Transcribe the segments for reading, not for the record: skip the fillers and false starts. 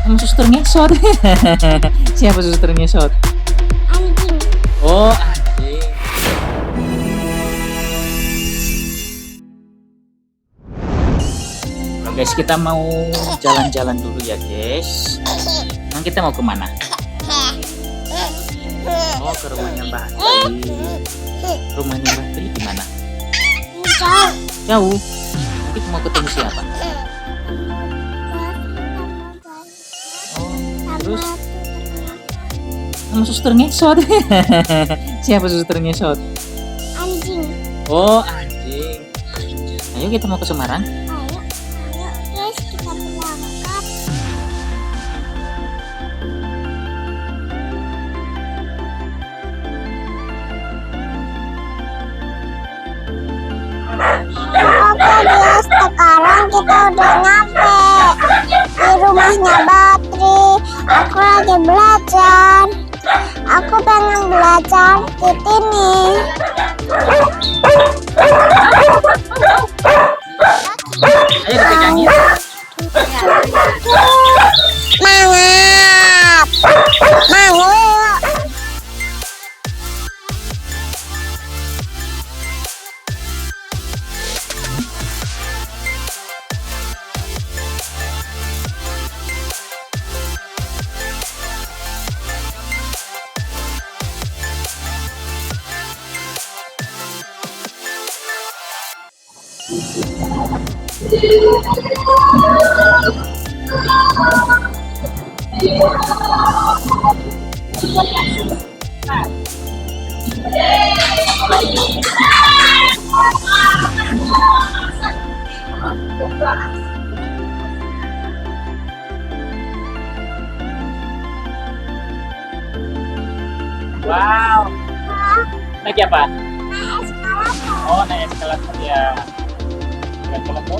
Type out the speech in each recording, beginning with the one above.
Sama suster ngesot. Siapa suster ngesot? Anjing. Oh, anjing. Nah, guys, kita mau jalan-jalan dulu ya, guys. Nah, kita mau kemana? Oh, ke rumahnya Mbak Tri. Rumahnya Mbak Tri di mana? Jauh. Jauh. Kita mau ketemu siapa? Oh, terus sama suster ngesot. Siapa suster ngesot? Anjing. Oh, anjing. Ayo kita mau ke Semarang. Ayo guys, kita berangkat. Oke guys, sekarang kita udah nyampe di rumahnya Batri. Aku lagi belajar. Aku pengen belajar di sini. Ayo kita nyanyi. Mangap, mangap. Wow. Naik apa? Oh, naik eskalator ya. Eskalator.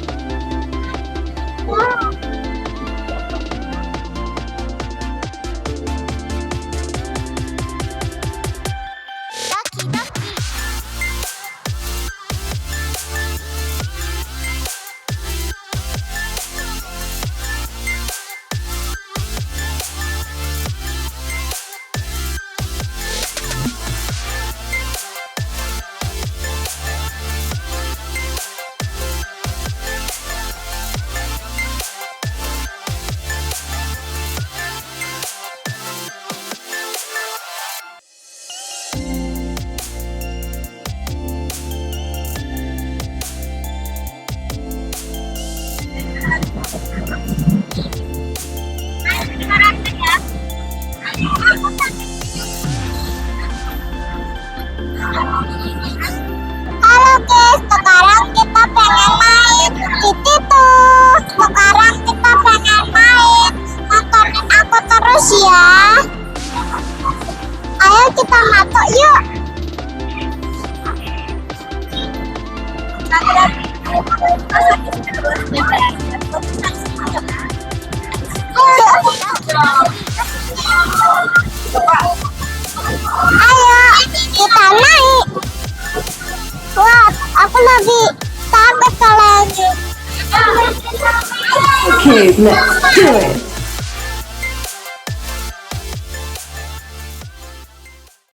Halo guys, sekarang kita pengen main di situ. Sekarang kita pengen main. Tontonin aku terus ya. Ayo kita masuk yuk. Ayo kita naik. Wah, aku lebih takut kalau ini. Okay, let's do it.